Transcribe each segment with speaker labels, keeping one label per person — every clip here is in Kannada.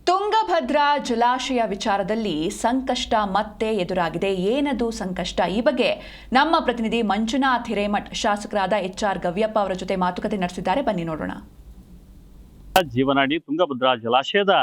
Speaker 1: ತುಂಗಭದ್ರಾ ಜಲಾಶಯ ವಿಚಾರದಲ್ಲಿ ಸಂಕಷ್ಟ ಮತ್ತೆ ಎದುರಾಗಿದೆ. ಏನದು ಸಂಕಷ್ಟ? ಈ ಬಗ್ಗೆ ನಮ್ಮ ಪ್ರತಿನಿಧಿ ಮಂಜುನಾಥ್ ಹಿರೇಮಠ್ ಶಾಸಕರಾದ HR ಗವ್ಯಪ್ಪ ಅವರ ಜೊತೆ ಮಾತುಕತೆ ನಡೆಸಿದ್ದಾರೆ. ಬನ್ನಿ ನೋಡೋಣ.
Speaker 2: ಜೀವನಾಡಿ ತುಂಗಭದ್ರಾ ಜಲಾಶಯದ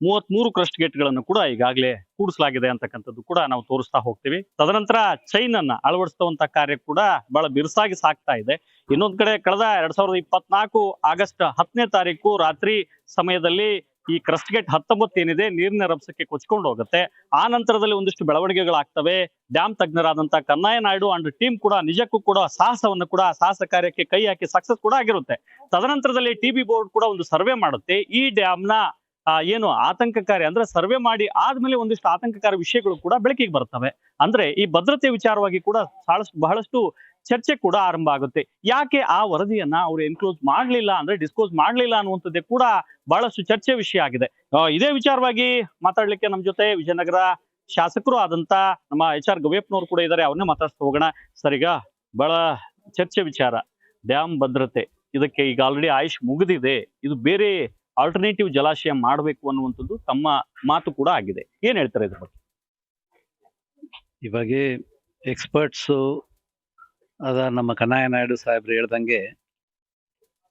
Speaker 2: 33 ಕ್ರಸ್ಟ್ ಗೇಟ್ಗಳನ್ನು ಕೂಡ ಈಗಾಗಲೇ ಕೂಡಿಸಲಾಗಿದೆ ಅಂತಕ್ಕಂಥದ್ದು ಕೂಡ ನಾವು ತೋರಿಸ್ತಾ ಹೋಗ್ತೀವಿ. ತದನಂತರ ಚೈನ್ ಅನ್ನ ಅಳವಡಿಸುವಂತ ಕಾರ್ಯ ಕೂಡ ಬಹಳ ಬಿರುಸಾಗಿ ಸಾಗ್ತಾ ಇದೆ. ಇನ್ನೊಂದ್ ಕಡೆ ಕಳೆದ 2024 ಆಗಸ್ಟ್ 10ನೇ ತಾರೀಕು ರಾತ್ರಿ ಸಮಯದಲ್ಲಿ ಈ ಕ್ರಸ್ಟ್ ಗೇಟ್ 19 ಏನಿದೆ ನೀರಿನ ರಭಸಕ್ಕೆ ಕೊಚ್ಕೊಂಡು ಹೋಗುತ್ತೆ. ಆ ನಂತರದಲ್ಲಿ ಒಂದಿಷ್ಟು ಬೆಳವಣಿಗೆಗಳಾಗ್ತವೆ. ಡ್ಯಾಮ್ ತಜ್ಞರಾದಂತ ಕನ್ನಯ್ಯ ನಾಯ್ಡು ಅಂಡ್ ಟೀಮ್ ಕೂಡ ನಿಜಕ್ಕೂ ಕೂಡ ಸಾಹಸ ಕಾರ್ಯಕ್ಕೆ ಕೈ ಹಾಕಿ ಸಕ್ಸಸ್ ಕೂಡ ಆಗಿರುತ್ತೆ. ತದನಂತರದಲ್ಲಿ TB ಬೋರ್ಡ್ ಕೂಡ ಒಂದು ಸರ್ವೆ ಮಾಡುತ್ತೆ. ಈ ಡ್ಯಾಮ್ ನ ಏನು ಆತಂಕಕಾರಿ ಅಂದ್ರೆ ಸರ್ವೆ ಮಾಡಿ ಆದ್ಮೇಲೆ ಒಂದಿಷ್ಟು ಆತಂಕಕಾರಿ ವಿಷಯಗಳು ಕೂಡ ಬೆಳಕಿಗೆ ಬರ್ತವೆ. ಅಂದ್ರೆ ಈ ಭದ್ರತೆ ವಿಚಾರವಾಗಿ ಕೂಡ ಬಹಳಷ್ಟು ಚರ್ಚೆ ಕೂಡ ಆರಂಭ ಆಗುತ್ತೆ. ಯಾಕೆ ಆ ವರದಿಯನ್ನ ಅವರು ಎನ್ಕ್ಲೋಸ್ ಮಾಡ್ಲಿಲ್ಲ ಅಂದ್ರೆ ಡಿಸ್ಕ್ಲೋಸ್ ಮಾಡ್ಲಿಲ್ಲ ಅನ್ನುವಂಥದ್ದೇ ಕೂಡ ಬಹಳಷ್ಟು ಚರ್ಚೆ ವಿಷಯ ಆಗಿದೆ. ಇದೇ ವಿಚಾರವಾಗಿ ಮಾತಾಡ್ಲಿಕ್ಕೆ ನಮ್ಮ ಜೊತೆ ವಿಜಯನಗರ ಶಾಸಕರು ಆದಂತ ನಮ್ಮ HR ಗವ್ಯಪ್ಪನವರು ಕೂಡ ಇದ್ದಾರೆ. ಅವ್ರನ್ನೇ ಮಾತಾಡ್ತಾ ಹೋಗೋಣ. ಸರ್, ಈಗ ಬಹಳ ಚರ್ಚೆ ವಿಚಾರ ಡ್ಯಾಮ್ ಭದ್ರತೆ, ಇದಕ್ಕೆ ಈಗ ಆಲ್ರೆಡಿ ಆಯುಷ್ ಮುಗಿದಿದೆ. ಇದು ಬೇರೆ ಆಲ್ಟರ್ನೇಟಿವ್ ಜಲಾಶಯ ಮಾಡಬೇಕು ಅನ್ನುವಂಥದ್ದು ತಮ್ಮ ಮಾತು ಕೂಡ ಆಗಿದೆ. ಏನ್ ಹೇಳ್ತಾರೆ ಇದ್ರ ಬಗ್ಗೆ?
Speaker 3: ಇವಾಗ ಎಕ್ಸ್ಪರ್ಟ್ಸ್ ನಮ್ಮ ಕನ್ನಯ್ಯ ನಾಯ್ಡು ಸಾಹೇಬ್ರು ಹೇಳ್ದಂಗೆ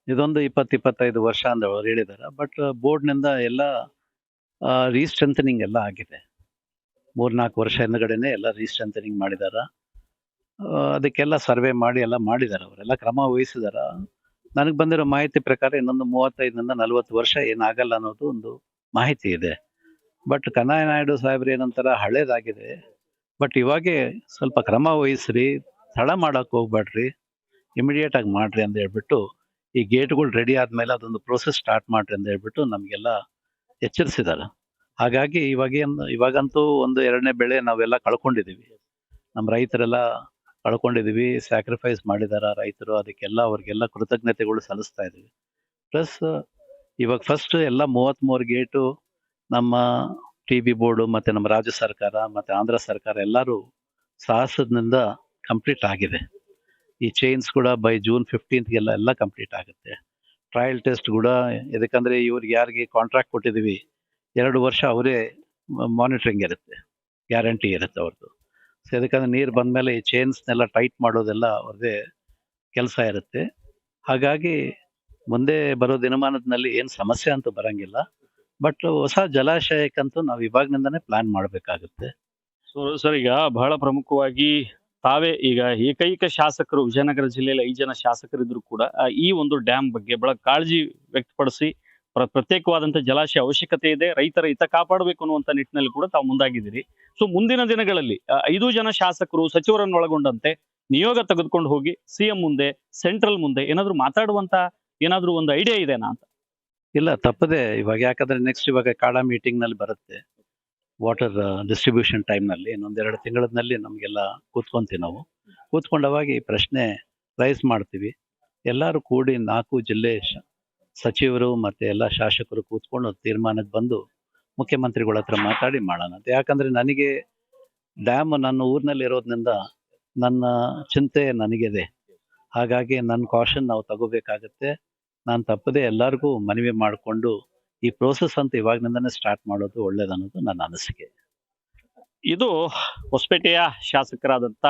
Speaker 3: ಇದೊಂದು 20-25 ವರ್ಷ ಅಂತ ಅವ್ರು ಹೇಳಿದಾರೆ. ಬಟ್ ಬೋರ್ಡ್ನಿಂದ ಎಲ್ಲ ರೀಸ್ಟ್ರೆಂಥನಿಂಗ್ ಎಲ್ಲ ಆಗಿದೆ. 3-4 ವರ್ಷ ಹಿಂದಗಡೆನೆ ಎಲ್ಲ ರೀಸ್ಟ್ರೆಂಥನಿಂಗ್ ಮಾಡಿದಾರ. ಅದಕ್ಕೆಲ್ಲ ಸರ್ವೆ ಮಾಡಿ ಎಲ್ಲ ಮಾಡಿದಾರ. ಅವರೆಲ್ಲ ಕ್ರಮ ವಹಿಸಿದಾರ. ನನಗೆ ಬಂದಿರೋ ಮಾಹಿತಿ ಪ್ರಕಾರ ಇನ್ನೊಂದು 35-40 ವರ್ಷ ಏನಾಗಲ್ಲ ಅನ್ನೋದು ಒಂದು ಮಾಹಿತಿ ಇದೆ. ಬಟ್ ಕನ್ನಯ್ಯ ನಾಯ್ಡು ಸಾಹೇಬ್ರು ಏನಂತಾರ, ಹಳೇದಾಗಿದೆ, ಬಟ್ ಇವಾಗೆ ಸ್ವಲ್ಪ ಕ್ರಮ ವಹಿಸ್ರಿ, ತಡ ಮಾಡಕ್ ಹೋಗ್ಬೇಡ್ರಿ, ಇಮಿಡಿಯೇಟ್ ಆಗಿ ಮಾಡ್ರಿ ಅಂತ ಹೇಳ್ಬಿಟ್ಟು ಈ ಗೇಟ್ಗಳು ರೆಡಿ ಆದ್ಮೇಲೆ ಅದೊಂದು ಪ್ರೋಸೆಸ್ ಸ್ಟಾರ್ಟ್ ಮಾಡ್ರಿ ಅಂತ ಹೇಳ್ಬಿಟ್ಟು ನಮಗೆಲ್ಲ ಎಚ್ಚರಿಸಿದಾರೆ. ಹಾಗಾಗಿ ಇವಾಗಂತೂ ಒಂದು 2ನೇ ಬೆಳೆ ನಾವೆಲ್ಲ ಕಳ್ಕೊಂಡಿದೀವಿ. ನಮ್ಮ ರೈತರೆಲ್ಲ ಕಳ್ಕೊಂಡಿದೀವಿ. ಸ್ಯಾಕ್ರಿಫೈಸ್ ಮಾಡಿದಾರ ರೈತರು. ಅದಕ್ಕೆಲ್ಲ ಅವ್ರಿಗೆಲ್ಲ ಕೃತಜ್ಞತೆಗಳು ಸಲ್ಲಿಸ್ತಾ ಇದೀವಿ. ಪ್ಲಸ್ ಇವಾಗ ಫಸ್ಟ್ ಎಲ್ಲ 33 ಗೇಟು ನಮ್ಮ TB ಬೋರ್ಡು ಮತ್ತೆ ನಮ್ಮ ರಾಜ್ಯ ಸರ್ಕಾರ ಮತ್ತೆ ಆಂಧ್ರ ಸರ್ಕಾರ ಎಲ್ಲರೂ ಸಾಹಸದಿಂದ ಕಂಪ್ಲೀಟ್ ಆಗಿದೆ. ಈ ಚೈನ್ಸ್ ಕೂಡ ಬೈ ಜೂನ್ 15th ಎಲ್ಲ ಕಂಪ್ಲೀಟ್ ಆಗುತ್ತೆ. ಟ್ರಯಲ್ ಟೆಸ್ಟ್ ಕೂಡ, ಯಾಕಂದ್ರೆ ಇವ್ರಿಗೆ ಯಾರಿಗೆ ಕಾಂಟ್ರಾಕ್ಟ್ ಕೊಟ್ಟಿದೀವಿ 2 ವರ್ಷ ಅವರೇ ಮಾನಿಟರಿಂಗ್ ಇರುತ್ತೆ, ಗ್ಯಾರಂಟಿ ಇರುತ್ತೆ ಅವ್ರದ್ದು. ಸೊ ಯಾಕಂದ್ರೆ ನೀರು ಬಂದ್ಮೇಲೆ ಈ ಚೈನ್ಸ್ನೆಲ್ಲ ಟೈಟ್ ಮಾಡೋದೆಲ್ಲ ಅವ್ರದ್ದೇ ಕೆಲಸ ಇರುತ್ತೆ. ಹಾಗಾಗಿ ಮುಂದೆ ಬರೋ ದಿನಮಾನದಲ್ಲಿ ಏನು ಸಮಸ್ಯೆ ಅಂತೂ ಬರಂಗಿಲ್ಲ. ಬಟ್ ಹೊಸ ಜಲಾಶಯಕ್ಕಂತೂ ನಾವು ಇವಾಗ್ನಿಂದಾನೇ ಪ್ಲಾನ್ ಮಾಡಬೇಕಾಗುತ್ತೆ.
Speaker 2: ಸರ್, ಈಗ ಬಹಳ ಪ್ರಮುಖವಾಗಿ ತಾವೇ ಈಗ ಏಕೈಕ ಶಾಸಕರು ವಿಜಯನಗರ ಜಿಲ್ಲೆಯಲ್ಲಿ 5 ಜನ ಶಾಸಕರಿದ್ರು ಕೂಡ ಈ ಒಂದು ಡ್ಯಾಮ್ ಬಗ್ಗೆ ಬಹಳ ಕಾಳಜಿ ವ್ಯಕ್ತಪಡಿಸಿ ಪ್ರತ್ಯೇಕವಾದಂತ ಜಲಾಶಯ ಅವಶ್ಯಕತೆ ಇದೆ, ರೈತರ ಹಿತ ಕಾಪಾಡಬೇಕು ಅನ್ನುವಂತ ನಿಟ್ಟಿನಲ್ಲಿ ಕೂಡ ತಾವು ಮುಂದಾಗಿದ್ದೀರಿ. ಸೊ ಮುಂದಿನ ದಿನಗಳಲ್ಲಿ 5 ಜನ ಶಾಸಕರು ಸಚಿವರನ್ನು ಒಳಗೊಂಡಂತೆ ನಿಯೋಗ ತೆಗೆದುಕೊಂಡು ಹೋಗಿ CM ಮುಂದೆ, ಸೆಂಟ್ರಲ್ ಮುಂದೆ ಏನಾದ್ರು ಮಾತಾಡುವಂತ ಏನಾದ್ರು ಒಂದು ಐಡಿಯಾ ಇದೆನಾ ಅಂತ?
Speaker 3: ಇಲ್ಲ, ತಪ್ಪದೆ. ಇವಾಗ ಯಾಕಂದ್ರೆ ನೆಕ್ಸ್ಟ್ ಇವಾಗ ಕಾಡಾ ಮೀಟಿಂಗ್ ನಲ್ಲಿ ಬರುತ್ತೆ, ವಾಟರ್ ಡಿಸ್ಟ್ರಿಬ್ಯೂಷನ್ ಟೈಮ್ ನಲ್ಲಿ ಇನ್ನೊಂದ್ 2 ತಿಂಗಳಲ್ಲಿ ನಮ್ಗೆಲ್ಲ ಕೂತ್ಕೊಂತೀವಿ. ನಾವು ಕೂತ್ಕೊಂಡವಾಗ ಈ ಪ್ರಶ್ನೆ ರೈಸ್ ಮಾಡ್ತೀವಿ. ಎಲ್ಲರೂ ಕೂಡಿ 4 ಜಿಲ್ಲೆ ಸಚಿವರು ಮತ್ತೆ ಎಲ್ಲ ಶಾಸಕರು ಕೂತ್ಕೊಂಡು ತೀರ್ಮಾನಕ್ಕೆ ಬಂದು ಮುಖ್ಯಮಂತ್ರಿಗಳ ಹತ್ರ ಮಾತಾಡಿ ಮಾಡೋಣ ಅಂತ. ಯಾಕಂದ್ರೆ ನನಗೆ ಡ್ಯಾಮ್ ನನ್ನ ಊರಿನಲ್ಲಿ ಇರೋದ್ರಿಂದ ನನ್ನ ಚಿಂತೆ ನನಗಿದೆ. ಹಾಗಾಗಿ ನನ್ನ ಕಾಷನ್ ನಾವು ತಗೋಬೇಕಾಗತ್ತೆ. ನಾನು ತಪ್ಪದೆ ಎಲ್ಲರಿಗೂ ಮನವಿ ಮಾಡಿಕೊಂಡು ಈ ಪ್ರೋಸೆಸ್ ಅಂತ ಇವಾಗಿನಿಂದನೇ ಸ್ಟಾರ್ಟ್ ಮಾಡೋದು ಒಳ್ಳೇದನ್ನೋದು ನನ್ನ ಅನಿಸಿಕೆ.
Speaker 2: ಇದು ಹೊಸಪೇಟೆಯ ಶಾಸಕರಾದಂತ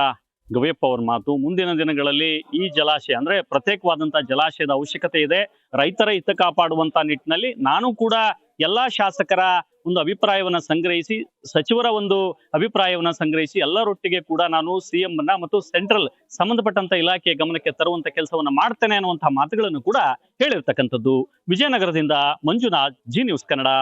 Speaker 2: ಗವ್ಯಪ್ಪ ಅವ್ರ ಮಾತು. ಮುಂದಿನ ದಿನಗಳಲ್ಲಿ ಈ ಜಲಾಶಯ ಅಂದ್ರೆ ಪ್ರತ್ಯೇಕವಾದಂತಹ ಜಲಾಶಯದ ಅವಶ್ಯಕತೆ ಇದೆ. ರೈತರ ಹಿತ ಕಾಪಾಡುವಂತ ನಿಟ್ಟಿನಲ್ಲಿ ನಾನು ಕೂಡ ಎಲ್ಲಾ ಶಾಸಕರ ಒಂದು ಅಭಿಪ್ರಾಯವನ್ನ ಸಂಗ್ರಹಿಸಿ, ಸಚಿವರ ಒಂದು ಅಭಿಪ್ರಾಯವನ್ನ ಸಂಗ್ರಹಿಸಿ ಎಲ್ಲರೊಟ್ಟಿಗೆ ಕೂಡ ನಾನು CM ಅನ್ನ ಮತ್ತು ಸೆಂಟ್ರಲ್ ಸಂಬಂಧಪಟ್ಟಂತ ಇಲಾಖೆಯ ಗಮನಕ್ಕೆ ತರುವಂತ ಕೆಲಸವನ್ನ ಮಾಡ್ತೇನೆ ಅನ್ನುವಂತಹ ಮಾತುಗಳನ್ನು ಕೂಡ ಹೇಳಿರ್ತಕ್ಕಂಥದ್ದು. ವಿಜಯನಗರದಿಂದ ಮಂಜುನಾಥ್, G News ಕನ್ನಡ.